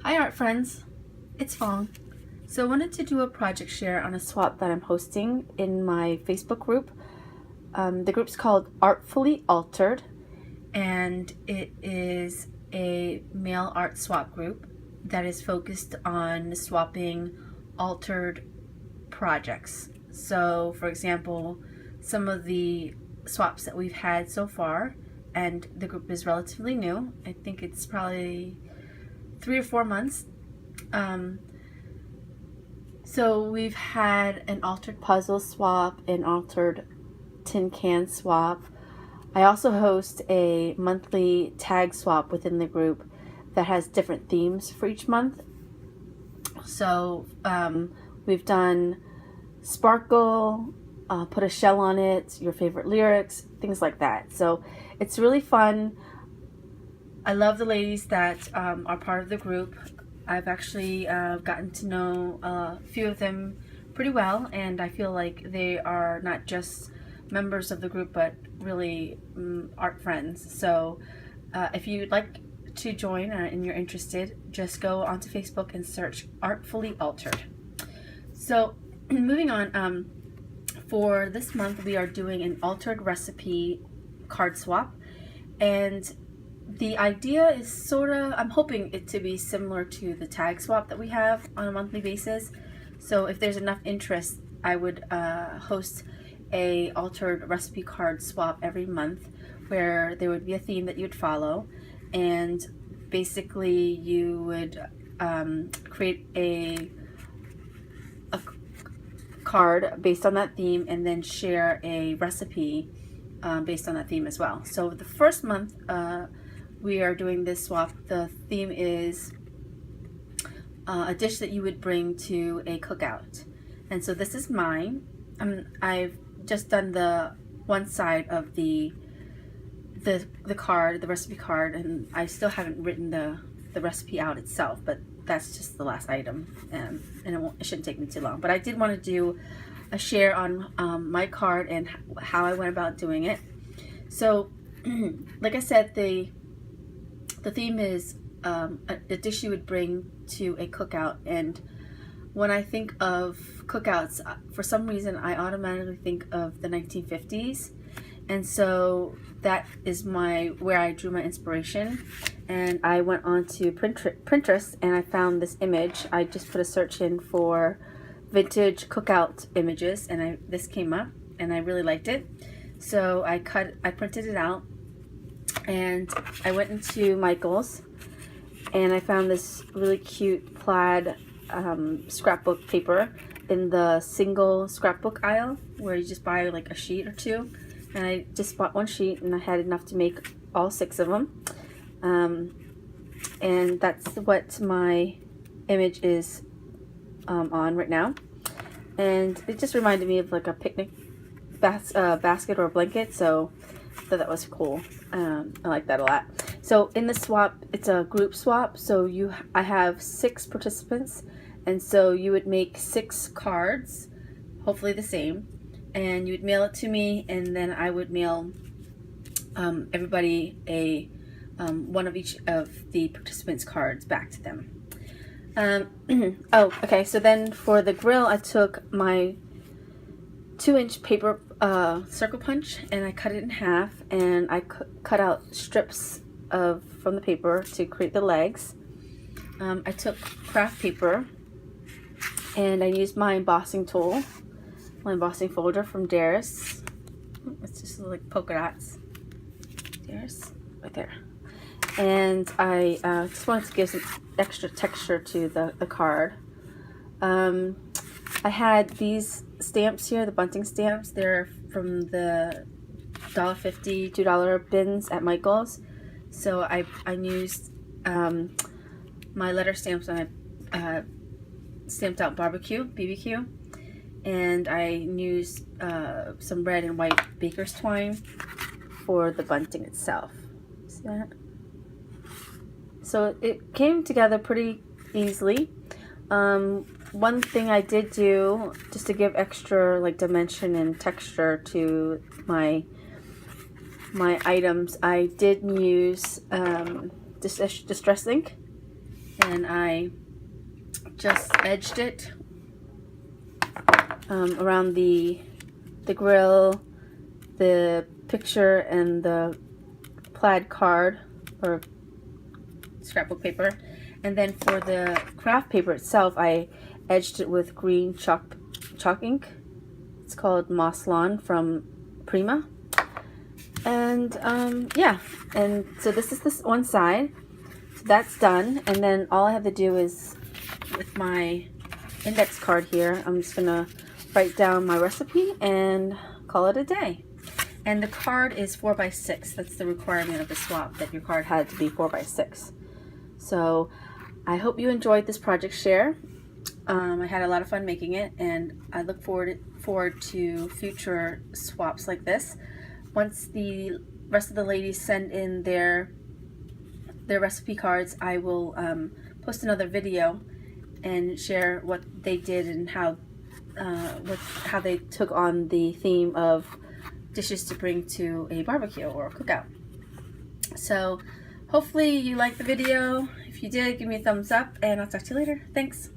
Hi art friends, it's Fong. So I wanted to do a project share on a swap that I'm hosting in my Facebook group. The group's called Artfully Altered, and it is a mail art swap group that is focused on swapping altered projects. So for example, some of the swaps that we've had so far, and the group is relatively new. I think it's probably 3 or 4 months. So we've had an altered puzzle swap, an altered tin can swap. I also host a monthly tag swap within the group that has different themes for each month. So we've done sparkle, put a shell on it, your favorite lyrics, things like that. So it's really fun. I love the ladies that are part of the group. I've actually gotten to know a few of them pretty well, and I feel like they are not just members of the group but really art friends. So if you'd like to join and you're interested, just go onto Facebook and search Artfully Altered. So moving on, for this month we are doing an altered recipe card swap, and the idea is I'm hoping it to be similar to the tag swap that we have on a monthly basis. So if there's enough interest, I would host a altered recipe card swap every month where there would be a theme that you'd follow, and basically you would create a card based on that theme and then share a recipe based on that theme as well. So the first month we are doing this swap. The theme is a dish that you would bring to a cookout, and so this is mine. I've just done the one side of the card, the recipe card, and I still haven't written the recipe out itself, but that's just the last item, and it shouldn't take me too long. But I did want to do a share on my card and how I went about doing it. So like I said, the theme is a dish you would bring to a cookout, and when I think of cookouts, for some reason I automatically think of the 1950s, and so that is where I drew my inspiration. And I went on to Pinterest and I found this image. I just put a search in for vintage cookout images, and this came up and I really liked it. So I printed it out, and I went into Michael's and I found this really cute plaid scrapbook paper in the single scrapbook aisle where you just buy like a sheet or two, and I just bought one sheet and I had enough to make all 6 of them, and that's what my image is on right now. And it just reminded me of like a picnic basket or a blanket, so I thought that was cool. I like that a lot. So in the swap, it's a group swap, so I have 6 participants, and so you would make 6 cards, hopefully the same, and you would mail it to me, and then I would mail everybody one of each of the participants' cards back to them. Oh, okay, so then for the grill, I took my 2-inch paper circle punch and I cut it in half, and I cut out strips from the paper to create the legs. I took craft paper and I used my embossing tool, my embossing folder from Dares. It's just like polka dots. Dares, right there. And I just wanted to give some extra texture to the card. I had these stamps here, the bunting stamps. They're from the $1.50, $2 bins at Michael's. So I used my letter stamps, and I stamped out BBQ, and I used some red and white baker's twine for the bunting itself. See that? So it came together pretty easily. One thing I did do, just to give extra like dimension and texture to my items, I did use distress ink and I just edged it around the grill, the picture, and the plaid card or scrapbook paper. And then for the craft paper itself, I edged it with green chalk ink. It's called Moss Lawn from Prima. And yeah, and so this is this one side. So that's done, and then all I have to do is, with my index card here, I'm just gonna write down my recipe and call it a day. And the card is 4x6. That's the requirement of the swap, that your card had to be 4x6. So I hope you enjoyed this project share. I had a lot of fun making it, and I look forward to future swaps like this. Once the rest of the ladies send in their recipe cards, I will post another video and share what they did and how they took on the theme of dishes to bring to a barbecue or a cookout. So hopefully you liked the video. If you did, give me a thumbs up, and I'll talk to you later. Thanks.